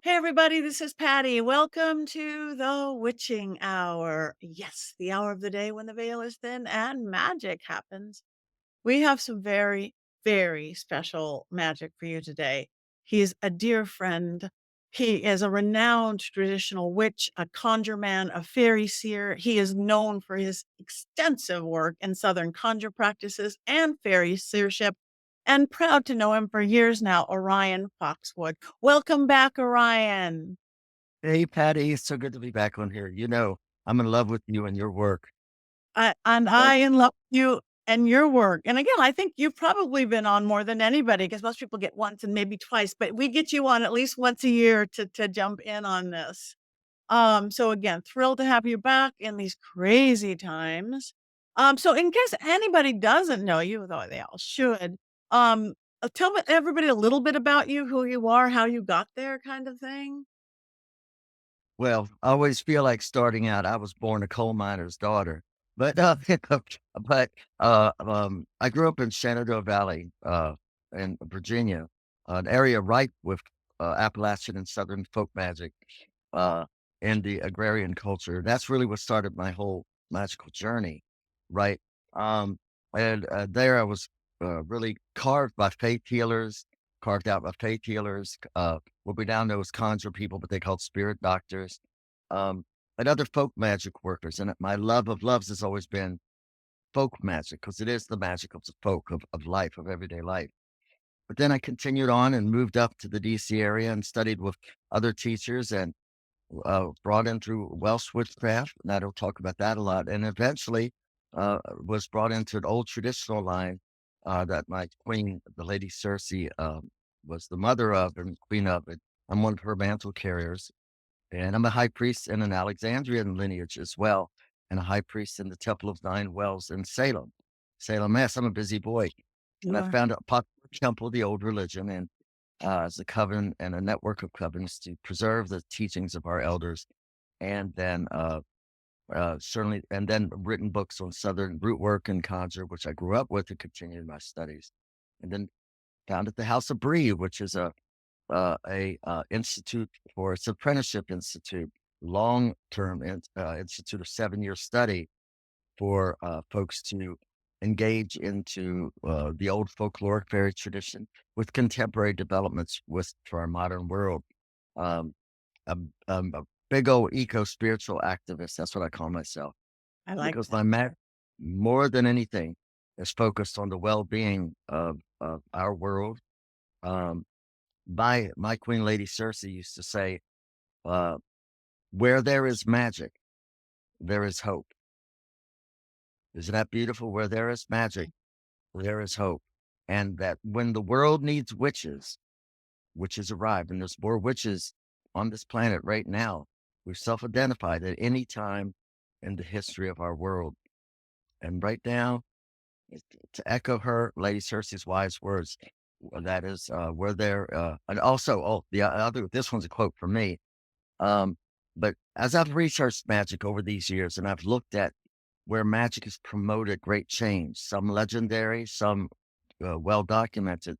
Hey everybody, this is Patty. Welcome to the witching hour. Yes, the hour of the day when the veil is thin and magic happens. We have some very, very special magic for you today. He's a dear friend. He is a renowned traditional witch, a conjure man, a fairy seer. He is known for his extensive work in Southern conjure practices and fairy seership, and proud to know him for years now, Orion Foxwood. Welcome back, Orion. Hey, Patty, it's so good to be back on here. I'm in love with you and your work. I in love with you and your work. And again, I think you've probably been on more than anybody because most people get once and maybe twice, but we get you on at least once a year to jump in on this. So again, thrilled to have you back in these crazy times. So in case anybody doesn't know you, though they all should, tell everybody a little bit about you, who you are, how you got there, kind of thing. Well, I always feel like starting out. I was born a coal miner's daughter, but I grew up in Shenandoah Valley, in Virginia, an area ripe with Appalachian and Southern folk magic, uh, and the agrarian culture. That's really what started my whole magical journey, right? Um, and there I was really carved by faith healers, carved out by faith healers. What we now know as conjure people, but they called spirit doctors, um, and other folk magic workers. And my love of loves has always been folk magic because it is the magic of the folk of life, of everyday life. But then I continued on and moved up to the DC area and studied with other teachers and brought in through Welsh witchcraft, and I don't talk about that a lot, and eventually was brought into an old traditional line that my queen, the Lady Circe, was the mother of and queen of it. I'm one of her mantle carriers, and I'm a high priest in an Alexandrian lineage as well, and a high priest in the Temple of Nine Wells in Salem, Salem, Mass. I'm a busy boy, and You I are. found a popular temple, the old religion, and as a coven and a network of covens to preserve the teachings of our elders, and then certainly, and then written books on Southern root work and conjure, which I grew up with and continued my studies, and then founded the House of Bree, which is a institute for it's apprenticeship institute, long term institute of 7 year study for folks to engage into the old folkloric fairy tradition with contemporary developments with for our modern world. Um, I'm a big old eco spiritual activist. That's what I call myself I like because that. my more than anything is focused on the well being of our world. Um, my queen, Lady Circe, used to say, uh, "Where there is magic, there is hope." Isn't that beautiful? Where there is magic, there is hope. And that when the world needs witches, witches arrive, and there's more witches on this planet right now. We've self identified at any time in the history of our world. And right now, to echo her, Lady Circe's wise words, that is where there, and also, oh, the other, this one's a quote from me. Um, but as I've researched magic over these years and I've looked at where magic has promoted great change, some legendary, some well documented,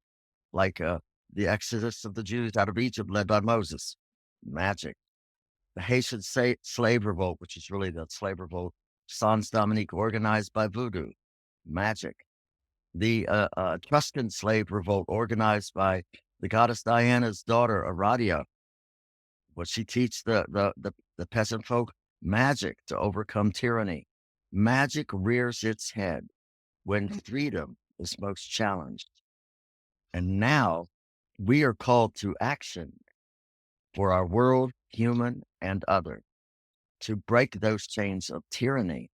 like the exodus of the Jews out of Egypt led by Moses, magic. The Haitian slave revolt, which is really the slave revolt, Sans Dominique organized by Voodoo, magic. The Etruscan slave revolt organized by the goddess Diana's daughter, Aradia, what she teach the peasant folk magic to overcome tyranny. Magic rears its head when freedom is most challenged. And now we are called to action for our world, human and other, to break those chains of tyranny,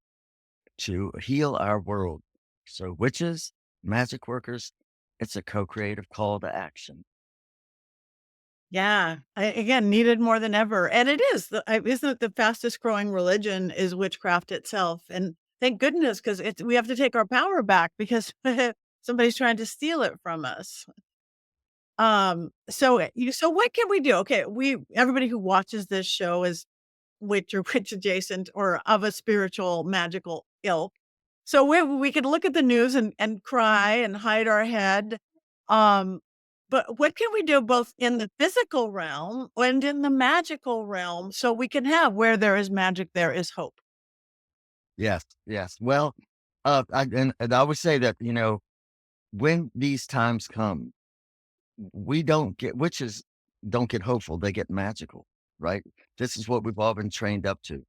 to heal our world. So witches, magic workers, it's a co-creative call to action. Yeah, again, needed more than ever, and it is. Isn't it the fastest growing religion is witchcraft itself? And thank goodness, because it's we have to take our power back because somebody's trying to steal it from us. So what can we do? Okay, we everybody who watches this show is witch or witch adjacent or of a spiritual magical ilk. So we could look at the news and cry and hide our head. Um, But what can we do both in the physical realm and in the magical realm so we can have where there is magic, there is hope? Yes, yes. Well, and I would say that, when these times come, we don't get witches don't get hopeful, they get magical, right? This is what we've all been trained up to.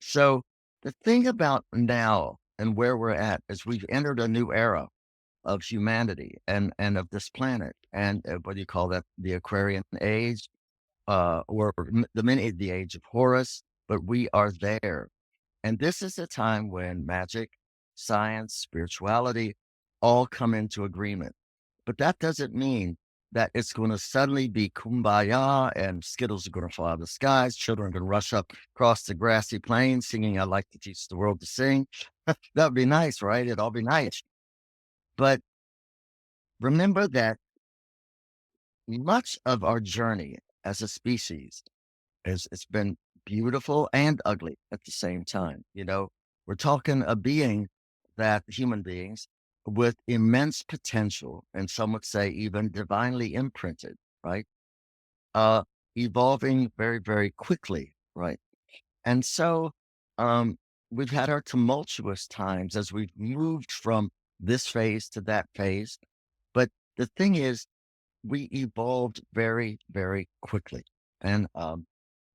So the thing about now and where we're at is we've entered a new era of humanity and of this planet. And what do you call that? The Aquarian age, the mini the age of Horus, but we are there. And this is a time when magic, science, spirituality all come into agreement. But that doesn't mean that it's going to suddenly be kumbaya and Skittles are going to fall out of the skies. Children are going to rush up across the grassy plain singing, "I'd like to teach the world to sing." That would be nice, right? It'd all be nice. But remember that much of our journey as a species is it's been beautiful and ugly at the same time. We're talking a being that human beings with immense potential, and some would say even divinely imprinted, right? Uh, Evolving very, very quickly, right? And so um, we've had our tumultuous times as we've moved from this phase to that phase. But the thing is, we evolved very, very quickly. And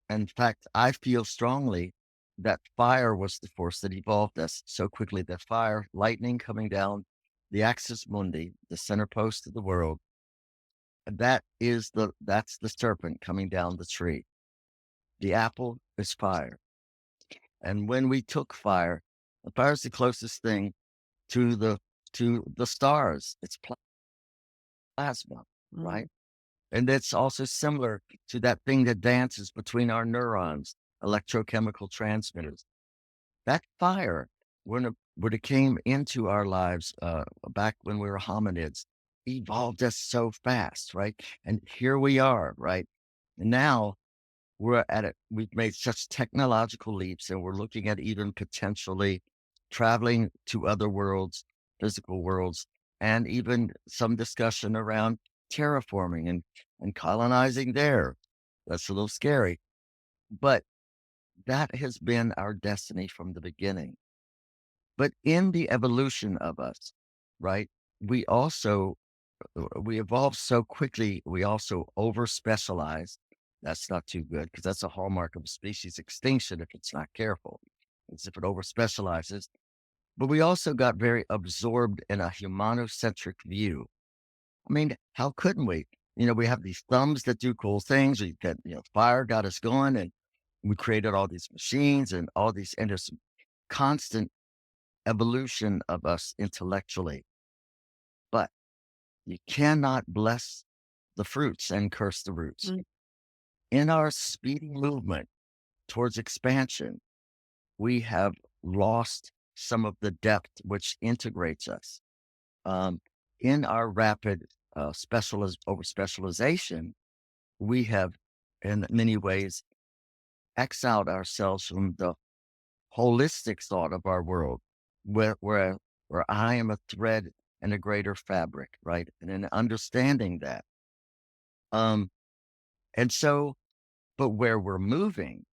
in fact, I feel strongly that fire was the force that evolved us so quickly. That fire, lightning coming down the axis mundi, the center post of the world, that's the serpent coming down the tree. The apple is fire. And when we took fire, the fire is the closest thing to the stars. It's plasma, Mm. right? And it's also similar to that thing that dances between our neurons, electrochemical transmitters. That fire, when it came into our lives back when we were hominids, evolved us so fast, right? And here we are, right? And now we're at it. We've made such technological leaps, and we're looking at even potentially traveling to other worlds, physical worlds, and even some discussion around terraforming and colonizing there. That's a little scary, but that has been our destiny from the beginning. But in the evolution of us, right, we also we evolve so quickly, we also over specialize. That's not too good because that's a hallmark of species extinction if it's not careful. It's if it over specializes. But we also got very absorbed in a humanocentric view. I mean, how couldn't we? We have these thumbs that do cool things. We got, fire got us going, and we created all these machines and all these, and there's constant evolution of us intellectually. But you cannot bless the fruits and curse the roots. Mm. In our speedy movement towards expansion, we have lost some of the depth which integrates us. Um, in our rapid over specialization, we have, in many ways, exiled ourselves from the holistic thought of our world, where I am a thread in a greater fabric, right? And in understanding that. Um, and so, but where we're moving,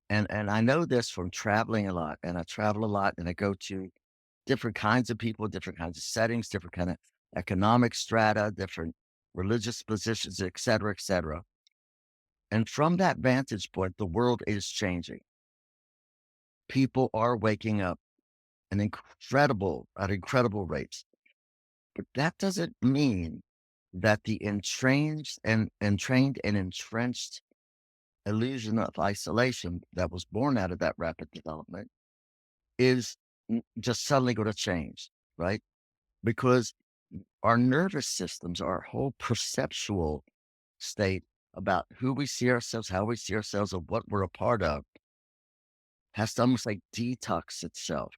and I know this from traveling a lot, and I travel a lot, and I go to different kinds of people, different kinds of settings, different kind of economic strata, different religious positions, et cetera, et cetera. And from that vantage point, the world is changing. People are waking up at incredible rates. But that doesn't mean that the entrained and entrenched illusion of isolation that was born out of that rapid development is just suddenly going to change, right? Because our nervous systems, our whole perceptual state about who we see ourselves, how we see ourselves, and what we're a part of has to almost like detox itself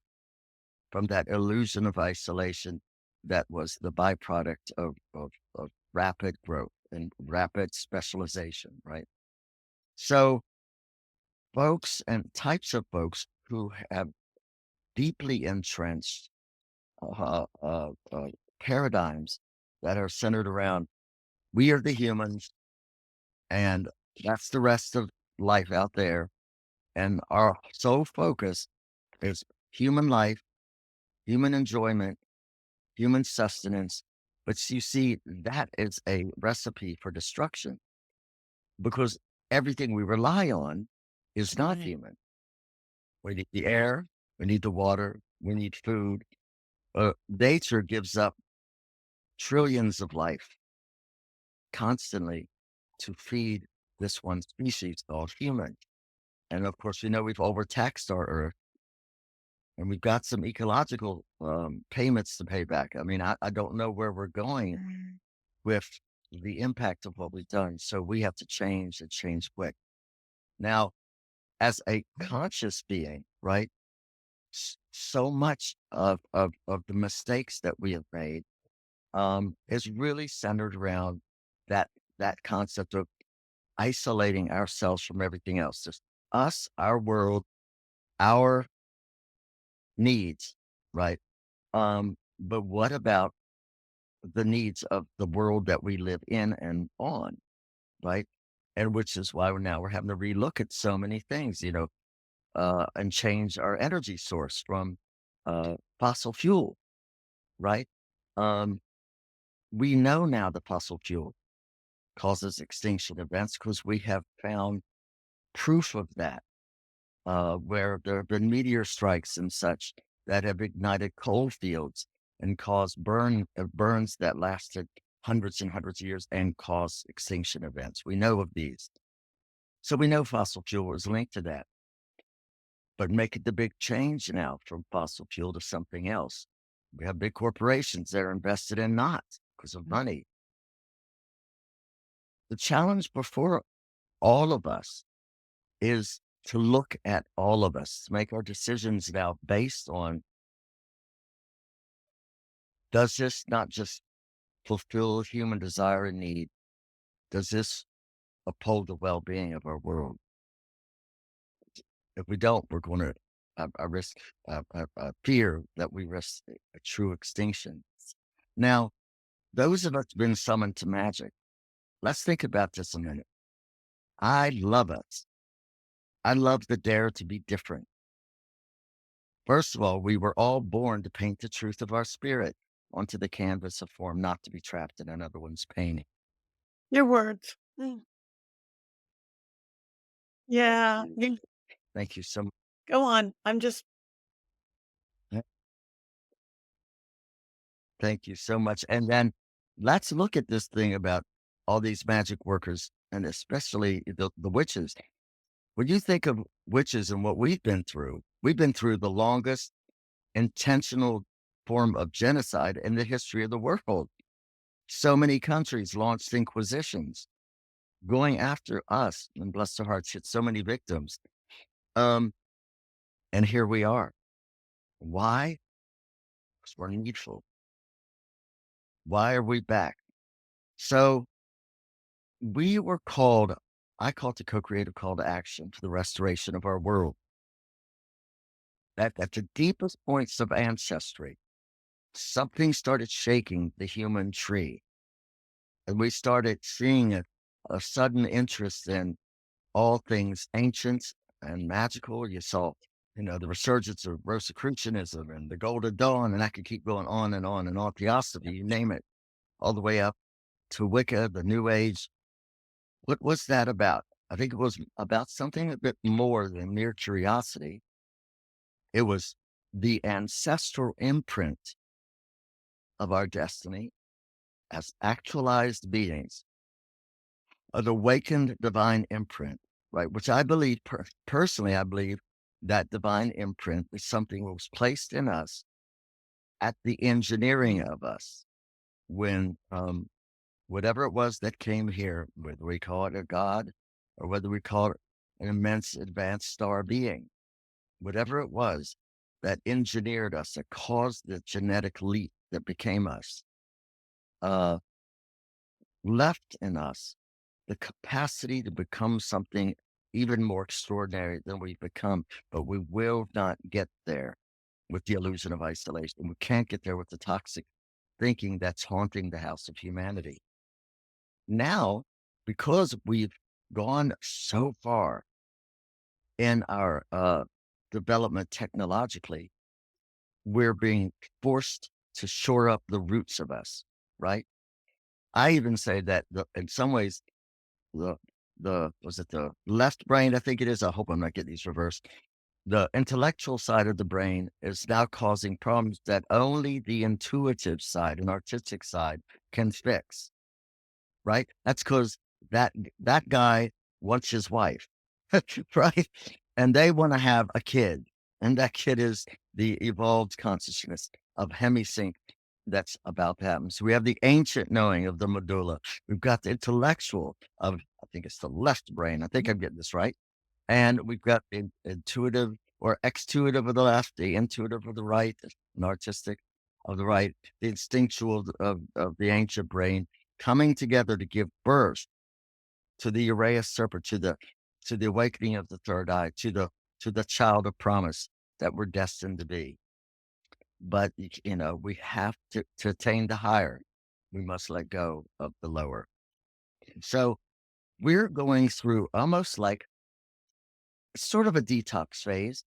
from that illusion of isolation that was the byproduct of rapid growth and rapid specialization, right? So, folks and types of folks who have deeply entrenched uh, uh, uh, paradigms that are centered around We are the humans, and that's the rest of life out there. And our sole focus is human life, human enjoyment, human sustenance. But you see, that is a recipe for destruction because everything we rely on is not Right. human. We need the air, we need the water, we need food. Nature gives up trillions of life constantly to feed this one species called human. And of course, we know we've overtaxed our earth and we've got some ecological payments to pay back. I mean, I don't know where we're going Mm. with the impact of what we've done. So we have to change and change quick. Now, as a conscious being, right? So much of the mistakes that we have made is really centered around that that concept of isolating ourselves from everything else. Just us, our world, our needs, right? But what about the needs of the world that we live in and on, right? And which is why we're having to relook at so many things, and change our energy source from fossil fuel, right? Um, we know now the fossil fuel causes extinction events because we have found proof of that, where there have been meteor strikes and such that have ignited coal fields and caused burns that lasted hundreds and hundreds of years and caused extinction events. We know of these. So we know fossil fuel is linked to that. But making the big change now from fossil fuel to something else. We have big corporations that are invested in not because of money. The challenge before all of us is to look at all of us, to make our decisions now based on, does this not just fulfill human desire and need? Does this uphold the well-being of our world? If we don't, we're going to I risk fear that we risk a true extinction. Now, those of us been summoned to magic. Let's think about this a minute. I love us. I love the dare to be different. First of all, we were all born to paint the truth of our spirit onto the canvas of form, not to be trapped in another one's painting. Your words. Mm. Yeah. Thank you so Go on. I'm just much. Thank you so much. And then let's look at this thing about all these magic workers and especially the witches. When you think of witches and what we've been through the longest intentional form of genocide in the history of the world. So many countries launched inquisitions going after us, and bless their hearts, hit so many victims. Um, and here we are. Why? Because we're needful. Why are we back? So we were called, I call it the co-creative call to action to the restoration of our world. That at the deepest points of ancestry, something started shaking the human tree. And we started seeing a sudden interest in all things ancient and magical. You saw, the resurgence of Rosicrucianism and the Golden Dawn, and I could keep going on and on and on. Theosophy, you name it, all the way up to Wicca, the New Age. What was that about? I think it was about something a bit more than mere curiosity. It was the ancestral imprint of our destiny as actualized beings, an awakened divine imprint, right? Which I believe, personally, I believe that divine imprint is something that was placed in us at the engineering of us when whatever it was that came here, whether we call it a god or whether we call it an immense advanced star being, whatever it was that engineered us, that caused the genetic leap that became us, uh, left in us the capacity to become something even more extraordinary than we've become, but we will not get there with the illusion of isolation. We can't get there with the toxic thinking that's haunting the house of humanity. now, because we've gone so far in our development technologically, we're being forced to shore up the roots of us, right? I even say that in some ways, the was it the left brain? I think it is. I hope I'm not getting these reversed. The intellectual side of the brain is now causing problems that only the intuitive side and artistic side can fix, right? That's because that guy wants his wife, right? And they want to have a kid, and that kid is the evolved consciousness of hemisync that's about to happen. So we have the ancient knowing of the medulla. We've got the intellectual of, I think it's the left brain. I think I'm getting this right. And we've got the intuitive or extuitive of the left, the intuitive of the right, and artistic of the right, the instinctual of the ancient brain coming together to give birth to the Uraeus serpent, to the awakening of the third eye, to the child of promise that we're destined to be. But we have to attain the higher. We must let go of the lower. So we're going through almost like sort of a detox phase.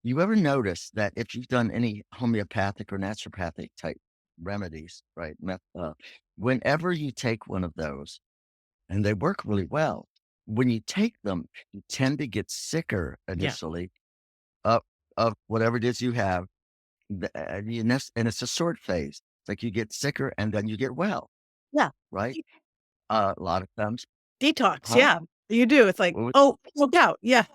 You ever notice that if you've done any homeopathic or naturopathic type remedies, right? Whenever you take one of those, and they work really well, when you take them, you tend to get sicker Yeah. initially of whatever it is you have, and it's a short phase. It's like you get sicker and then you get well, Yeah. right? De A lot of times, detox, huh? yeah. You do. It's like, Well, "Oh, look out." Yeah.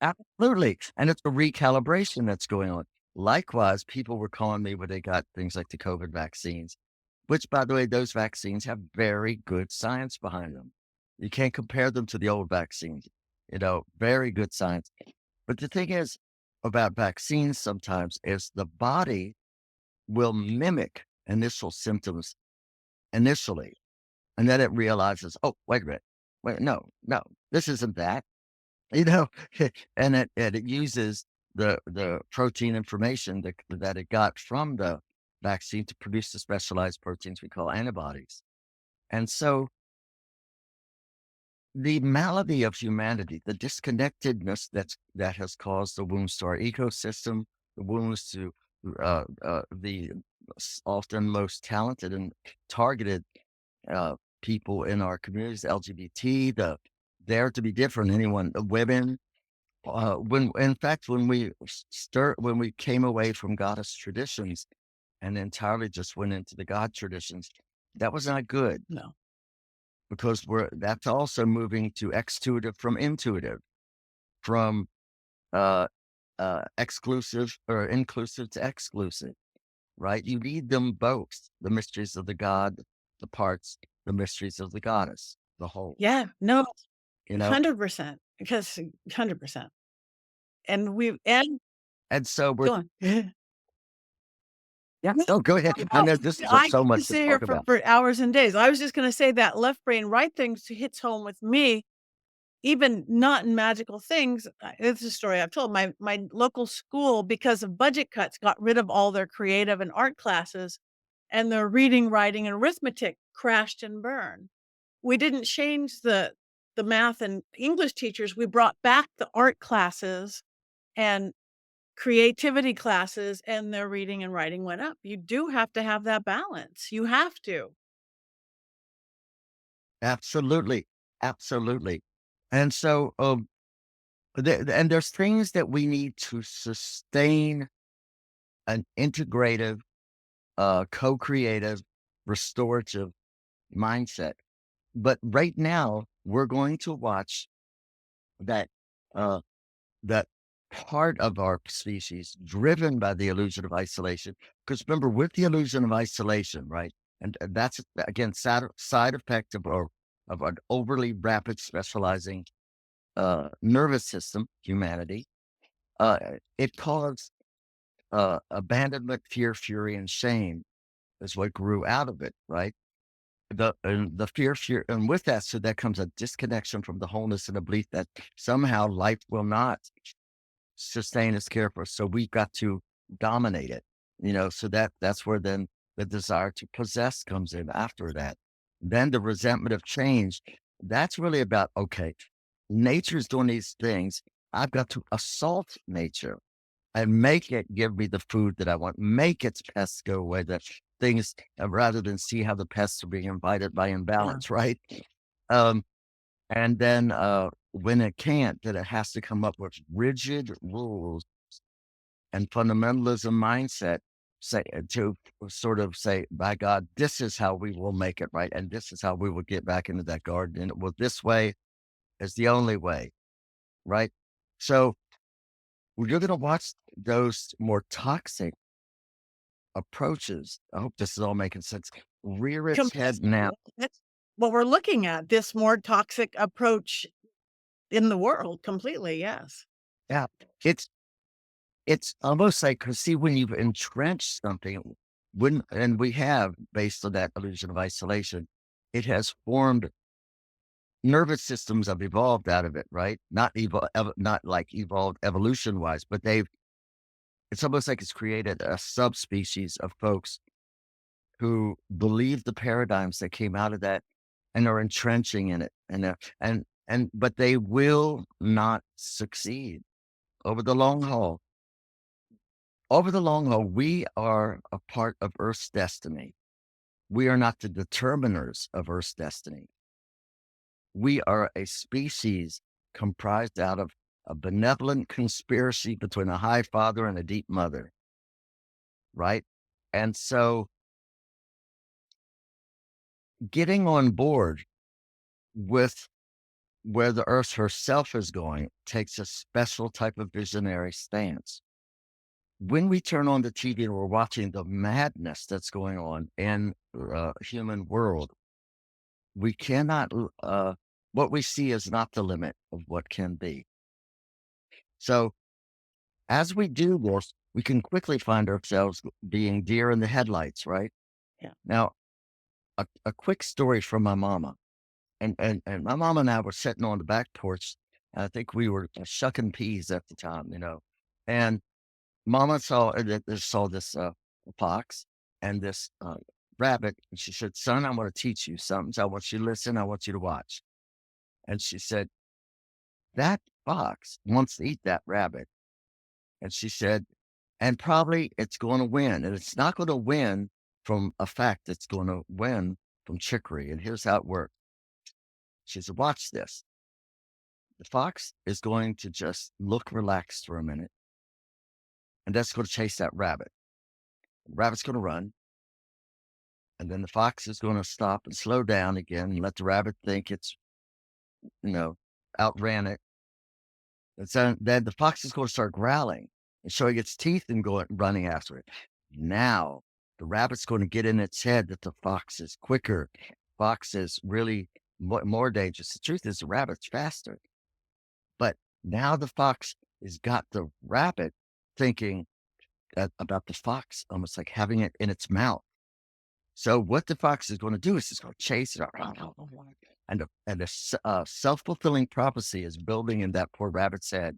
absolutely, and it's a recalibration that's going on. Likewise, people were calling me when they got things like the COVID vaccines, which, by the way, those vaccines have very good science behind them. You can't compare them to the old vaccines, very good science. But the thing is about vaccines sometimes is the body will mimic initial symptoms initially, and then it realizes, oh, wait a minute. Wait, no, no, this isn't that. You know, and it uses the protein information that it got from the vaccine to produce the specialized proteins we call antibodies. And so the malady of humanity, the disconnectedness that has caused the wounds to our ecosystem, the wounds to the often most talented and targeted people in our communities, LGBT, the dare to be different, anyone, women, when in fact, when we came away from goddess traditions and entirely just went into the god traditions, that was not good No. because that's also moving to extuitive from intuitive, from uh, exclusive or inclusive to exclusive, right? You need them both, the mysteries of the god, the parts, the mysteries of the goddess, the whole, Yeah. No, you know? 100%, because 100%. And And so we're, go on. yeah, No, no, go ahead. I no, know this is I so could much to sit here talk for about. hours and days. I was just gonna say that left brain, right thing hits home with me, even not in magical things. It's a story I've told. My local school, because of budget cuts, got rid of all their creative and art classes, and their reading, writing, and arithmetic crashed and burned. We didn't change the math and English teachers. We brought back the art classes and creativity classes, and their reading and writing went up. You do have to have that balance. You have to. Absolutely, absolutely. And so, and there's things that we need to sustain an integrative, co-creative, restorative mindset. But right now, we're going to watch that uh, that part of our species driven by the illusion of isolation. Because remember, with the illusion of isolation, right, and that's again side effect of an overly rapid specializing nervous system, humanity. Uh, it caused abandonment, fear, fury, and shame is what grew out of it, right? The fear, and with that, so that comes a disconnection from the wholeness and a belief that somehow life will not sustain its care for us. So we've got to dominate it, so that's where then the desire to possess comes in after that. Then the resentment of change, that's really about, okay, nature's doing these things. I've got to assault nature and make it give me the food that I want, make its pests go away, that things, rather than see how the pests are being invited by Yeah. imbalance, right? Um, and then when it can't, that it has to come up with rigid rules and fundamentalism mindset to sort of say, by God, this is how we will make it right. And this is how we will get back into that garden. And well, this way is the only way, right? So you're going to watch those more toxic approaches. I hope this is all making sense. Rear its head now. Completely. That's what we're looking at, this more toxic approach in the world completely, yes. Yeah. It's It's almost like, 'cause see, when you've entrenched something, when and we have, based on that illusion of isolation, it has formed nervous systems have evolved out of it, right? Not like evolved evolution-wise, but it's almost like it's created a subspecies of folks who believe the paradigms that came out of that and are entrenching in it, but they will not succeed over the long haul. Over the long haul, we are a part of Earth's destiny. We are not the determiners of Earth's destiny. We are a species comprised out of a benevolent conspiracy between a high father and a deep mother, right? And so getting on board with where the Earth herself is going takes a special type of visionary stance. When we turn on the TV and we're watching the madness that's going on in human world, we cannot, what we see is not the limit of what can be. So as we do this, we can quickly find ourselves being deer in the headlights, right? Yeah. Now, a quick story from my mama. And my mom and I were sitting on the back porch. And I think we were shucking peas at the time, and mama saw this fox and this rabbit. And she said, "Son, I'm going to teach you something. So I want you to listen. I want you to watch." And she said, "That fox wants to eat that rabbit." And she said, "And probably it's going to win. And it's not going to win from a fact, it's going to win from trickery. And here's how it works." She said, "Watch this. The fox is going to just look relaxed for a minute, and that's going to chase that rabbit. The rabbit's going to run, and then the fox is going to stop and slow down again and let the rabbit think it's, you know, outran it. And so then the fox is going to start growling and showing its teeth and going running after it. Now the rabbit's going to get in its head that the fox is quicker. Fox is really more dangerous. The truth is the rabbit's faster. But now the fox has got the rabbit thinking about the fox, almost like having it in its mouth. So what the fox is going to do is it's going to chase it, and a self-fulfilling prophecy is building in that poor rabbit's head.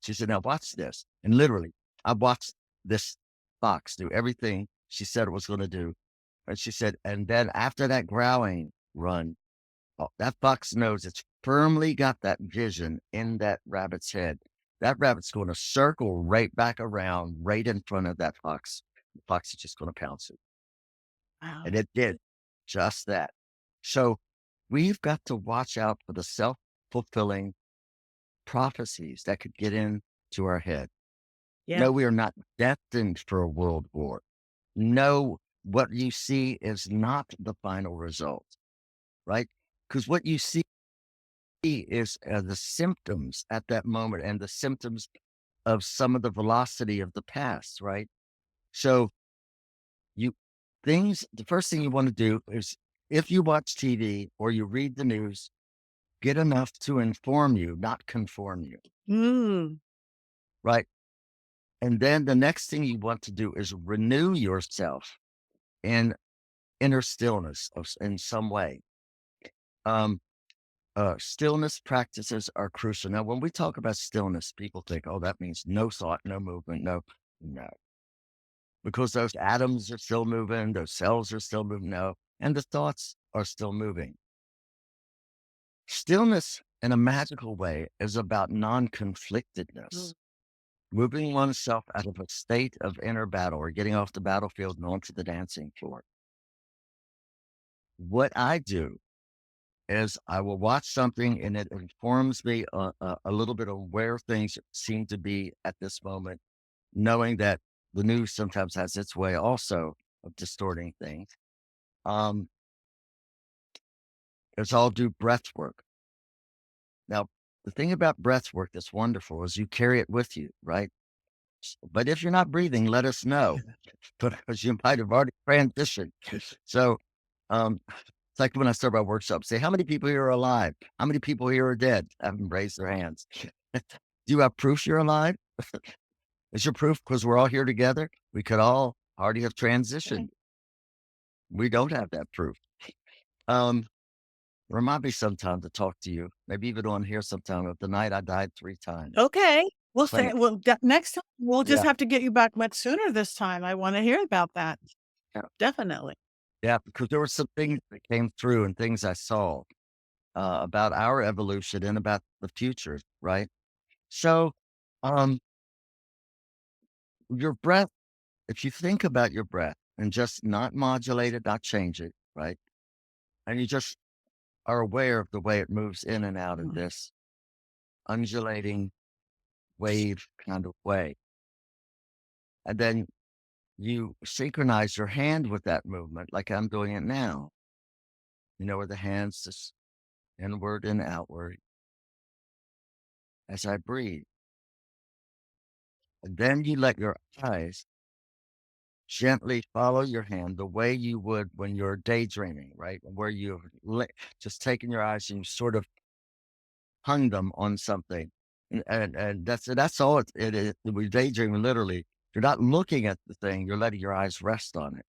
She said, "Now watch this." And literally, I watched this fox do everything she said it was going to do. And she said, and then after that growling run, oh, that fox knows it's firmly got that vision in that rabbit's head. That rabbit's going to circle right back around right in front of that fox. The fox is just going to pounce it. And Wow. it did just that. So we've got to watch out for the self fulfilling prophecies that could get into our head. Yeah. No, we are not destined for a world war. No, what you see is not the final result, right? Because what you see is the symptoms at that moment and the symptoms of some of the velocity of the past, right? So you the first thing you want to do is, if you watch TV or you read the news, get enough to inform you, not conform you, Mm. right? And then the next thing you want to do is renew yourself in inner stillness in some way. Um, Stillness practices are crucial. Now, when we talk about stillness, people think, oh, that means no thought, no movement. No, no, because those atoms are still moving, those cells are still moving. No. And the thoughts are still moving. Stillness in a magical way is about non-conflictedness, Mm. moving oneself out of a state of inner battle or getting off the battlefield and onto the dancing floor. What I do is I will watch something and it informs me a little bit of where things seem to be at this moment, knowing that the news sometimes has its way also of distorting things. Um, it's all do breath work. Now, the thing about breath work that's wonderful is you carry it with you, right? But if you're not breathing, let us know because you might have already transitioned. So, it's like when I start my workshop, say, how many people here are alive? How many people here are dead? Have them raise their hands. Do you have proof you're alive? Is your proof because we're all here together? We could all already have transitioned. We don't have that proof. Um, Remind me sometime to talk to you, maybe even on here sometime of the night I died 3 times. Okay. We'll Playing. say well, next time, we'll just Yeah. have to get you back much sooner this time. I wanna hear about that. Yeah. Definitely. Yeah. Because there were some things that came through and things I saw about our evolution and about the future, right? So, um, your breath, if you think about your breath and just not modulate it, not change it, right? And you just are aware of the way it moves in and out in Mhm. this undulating wave kind of way. And then you synchronize your hand with that movement, like I'm doing it now, where the hands just inward and outward as I breathe. And then you let your eyes gently follow your hand the way you would when you're daydreaming, right? Where you've just taken your eyes and you sort of hung them on something. And that's all it is. We daydream literally. You're not looking at the thing, you're letting your eyes rest on it.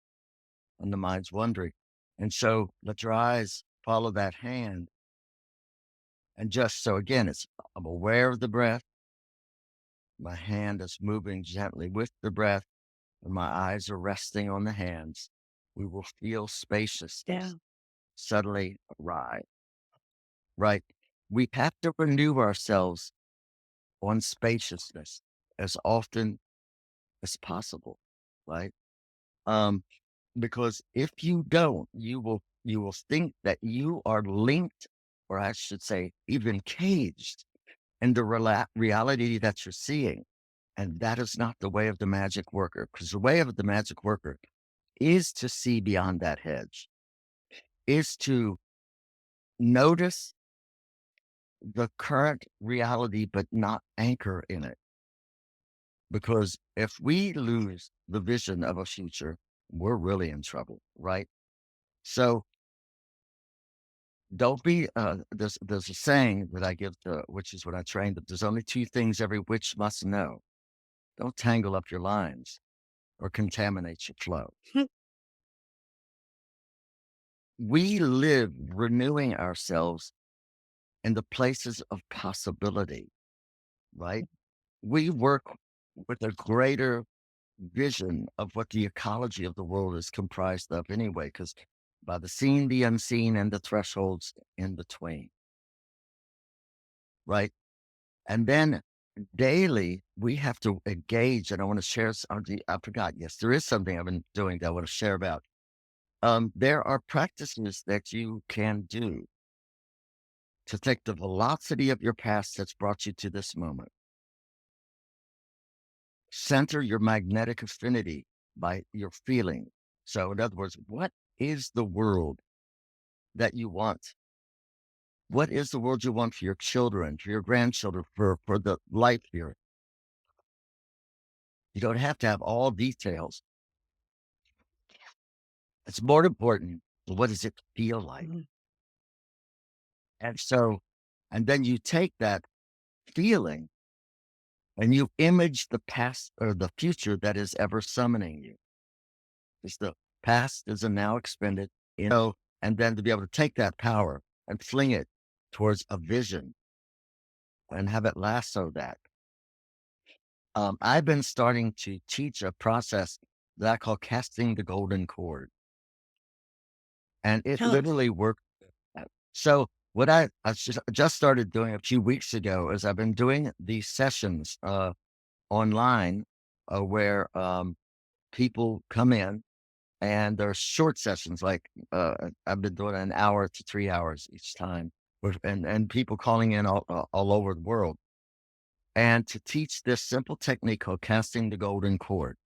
And the mind's wandering. And so let your eyes follow that hand. And just so again, I'm aware of the breath. My hand is moving gently with the breath, and my eyes are resting on the hands. We will feel Yeah. spaciousness suddenly arrive, right? We have to renew ourselves on spaciousness as often as possible, right? Um, because if you don't, you will think that you are linked, or I should say, even caged in the reality that you're seeing. And that is not the way of the magic worker, because the way of the magic worker is to see beyond that hedge, is to notice the current reality, but not anchor in it. Because if we lose the vision of a future, we're really in trouble, right? So don't be, there's a saying that I give to witches when I train them. There's only two things every witch must know. Don't tangle up your lines or contaminate your flow. We live renewing ourselves in the places of possibility, right? We work with a greater vision of what the ecology of the world is comprised of anyway, because by the seen, the unseen, and the thresholds in between, right? And then daily, we have to engage. And I want to share, I forgot. Yes, there is something I've been doing that I want to share about. There are practices that you can do to take the velocity of your past that's brought you to this moment. Center your magnetic affinity by your feeling. So, in other words, what is the world that you want? What is the world you want for your children, for your grandchildren, for the life here? You don't have to have all details. It's more important. What does it feel like? Mhm. And so, and then you take that feeling and you image the past or the future that is ever summoning you. It's the past is a now expended, and then to be able to take that power and fling it towards a vision and have it lasso that. I've been starting to teach a process that I call casting the golden cord. and it Tell us. literally worked. So what I just started doing a few weeks ago is I've been doing these sessions online where people come in and they're short sessions. Like I've been doing an hour to 3 hours each time, and people calling in all over the world, and to teach this simple technique called casting the golden cord,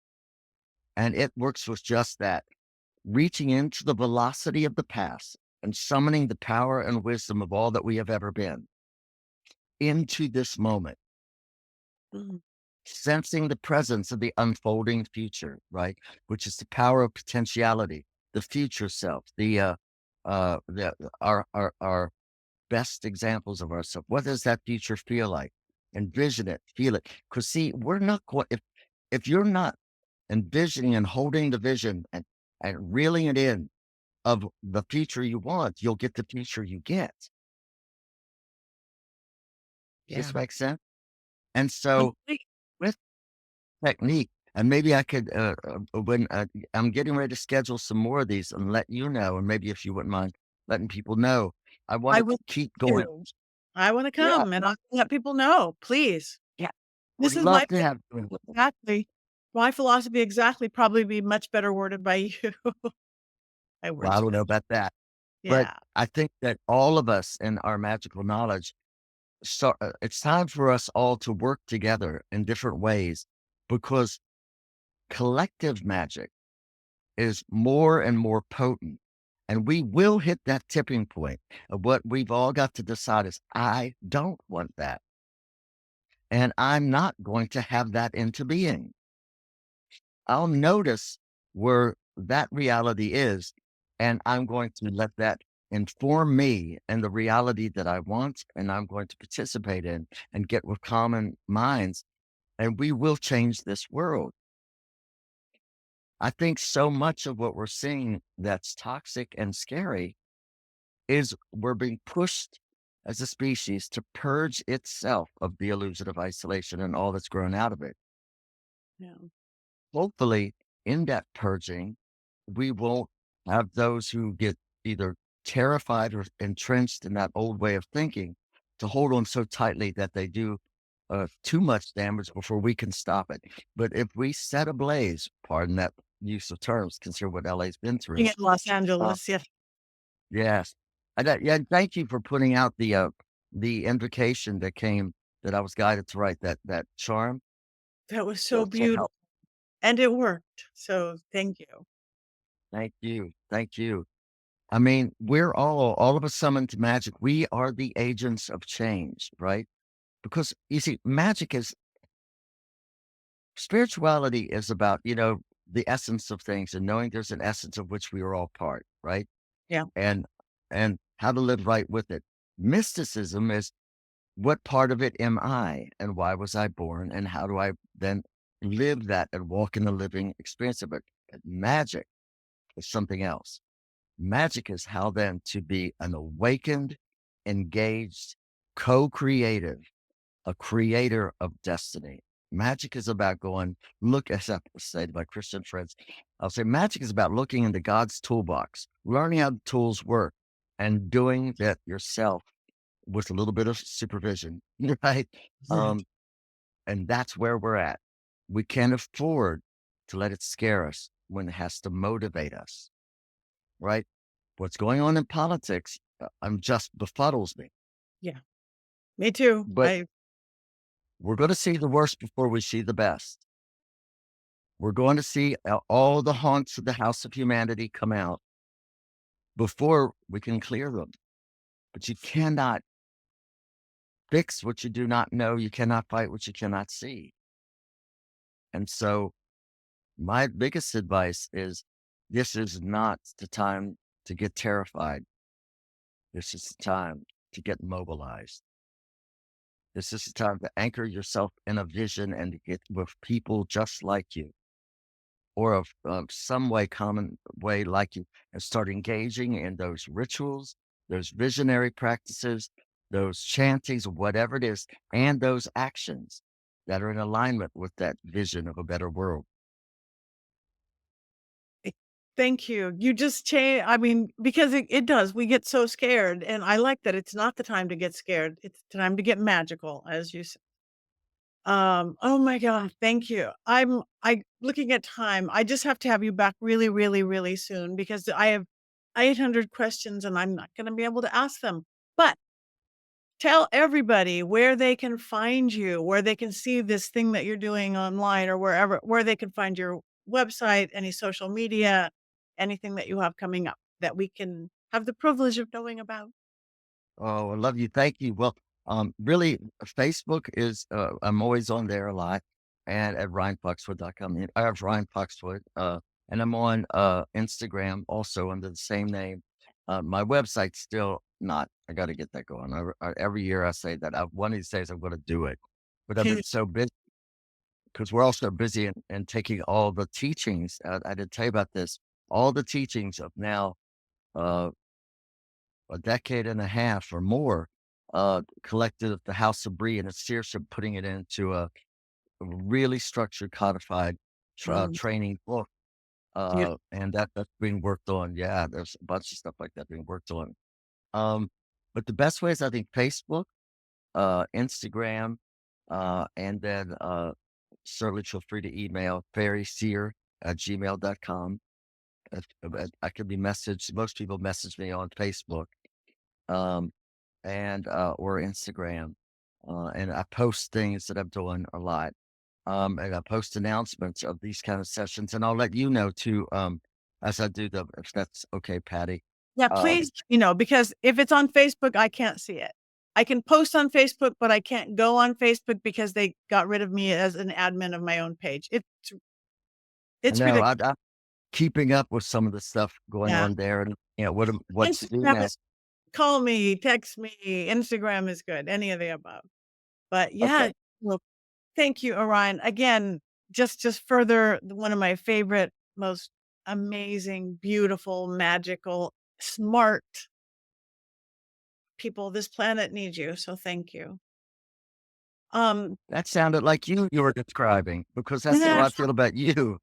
and it works with just that, reaching into the velocity of the past and summoning the power and wisdom of all that we have ever been into this moment, Mm, sensing the presence of the unfolding future, right? Which is the power of potentiality, the future self, the our best examples of ourselves. What does that future feel like? Envision it, feel it. Because see, we're not going if you're not envisioning and holding the vision and reeling it in of the future you want, you'll get the future you get. Does yeah. this make sense? And so Complete. with technique, and maybe I could, when I'm getting ready to schedule some more of these and let you know, and maybe if you wouldn't mind letting people know, I want I to will keep going. do. I wanna Yeah, come, and I'll let people know, please. yeah. Would This is my love to have you. exactly. My philosophy exactly probably be much better worded by you. My Well, I don't know wordsmith. about that, but Yeah. I think that all of us in our magical knowledge, so it's time for us all to work together in different ways because collective magic is more and more potent. And we will hit that tipping point of what we've all got to decide is I don't want that. And I'm not going to have that into being. I'll notice where that reality is, and I'm going to let that inform me and the reality that I want, and I'm going to participate in and get with common minds, and we will change this world. I think so much of what we're seeing that's toxic and scary is we're being pushed as a species to purge itself of the illusion of isolation and all that's grown out of it. Yeah. Hopefully, in that purging, we won't have those who get either terrified or entrenched in that old way of thinking to hold on so tightly that they do too much damage before we can stop it. But if we set ablaze, pardon that use of terms, consider what LA's been Being through. in Los Uh, Angeles, yes. yes. Yeah, thank you for putting out the invocation that came that I was guided to write that charm That was so to beautiful, help. and it worked, so thank you. Thank you. Thank you. I mean, we're all of us summoned to magic. We are the agents of change, right? Because you see, magic is spirituality is about, the essence of things and knowing there's an essence of which we are all part, right? Yeah. And and how to live right with it. Mysticism is what part of it am I and why was I born and how do I then live that and walk in the living experience of it? And magic is something else. Magic is how then to be an awakened, engaged, co creative, a creator of destiny. Magic is about going, look, as I say to my Christian friends, I'll say magic is about looking into God's toolbox, learning how the tools work, and doing that yourself with a little bit of supervision, right? Right. Um, and that's where we're at. We can't afford to let it scare us when it has to motivate us, right? What's going on in politics, just befuddles me. Yeah. Me too. But I we're going to see the worst before we see the best. We're going to see all the haunts of the house of humanity come out before we can clear them. But you cannot fix what you do not know. You cannot fight what you cannot see. And so, my biggest advice is this is not the time to get terrified. This is the time to get mobilized. This is the time to anchor yourself in a vision and to get with people just like you or of some way, common way like you, and start engaging in those rituals, those visionary practices, those chantings, whatever it is, and those actions that are in alignment with that vision of a better world. I thank you. You just change. I mean, because it does. We get so scared, and I like that it's not the time to get scared. It's time to get magical, as you said. Oh my god, thank you. I looking at time, I just have to have you back really, really, really soon because I have 800 questions and I'm not gonna be able to ask them. But tell everybody where they can find you, where they can see this thing that you're doing online or where they can find your website, any social media, anything that you have coming up that we can have the privilege of knowing about. Oh, I love you. Thank you. Well, really, Facebook is, I'm always on there a lot and at ryanfoxwood.com. I have Ryan Foxwood, and I'm on Instagram also under the same name. My website's still not, I got to get that going. Every year I say that one of these days I'm going to do it, but I've been so busy because we're also busy in taking all the teachings. I did tell you about this, all the teachings of now. Uh, a decade and a half or more, collected at the House of Bree, and it's seriously putting it into a really structured, codified Mm, training book. beautiful. And that's being worked on. Yeah, there's a bunch of stuff like that being worked on. Um, but the best way is I think Facebook, Instagram, and then certainly feel free to email fairyseer@gmail.com. I could be messaged. Most people message me on Facebook. Um, and or Instagram. And I post things that I'm doing a lot. And I post announcements of these kind of sessions, and I'll let you know too, as I do them, if that's okay, Patty. Yeah, Um, please, because if it's on Facebook, I can't see it. I can post on Facebook, but I can't go on Facebook because they got rid of me as an admin of my own page. I It's know ridiculous. I'm keeping up with some of the stuff going Yeah. on there, and what to do Instagram now. is call me, text me, Instagram is good, any of the above. But yeah, Okay, well, thank you, Orion. Again, just further one of my favorite, most amazing, beautiful, magical, smart people. This planet needs you, so thank you. Um, that sounded like you were describing because that's how yeah, I feel about you.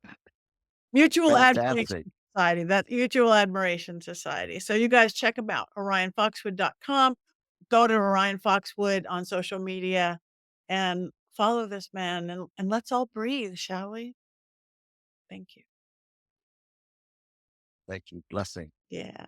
Mutual Admiration Fantastic. Society, that Mutual Admiration Society. So you guys check them out, orionfoxwood.com. Go to Orion Foxwood on social media and follow this man and let's all breathe, shall we? Thank you. Thank you. Blessing. Yeah.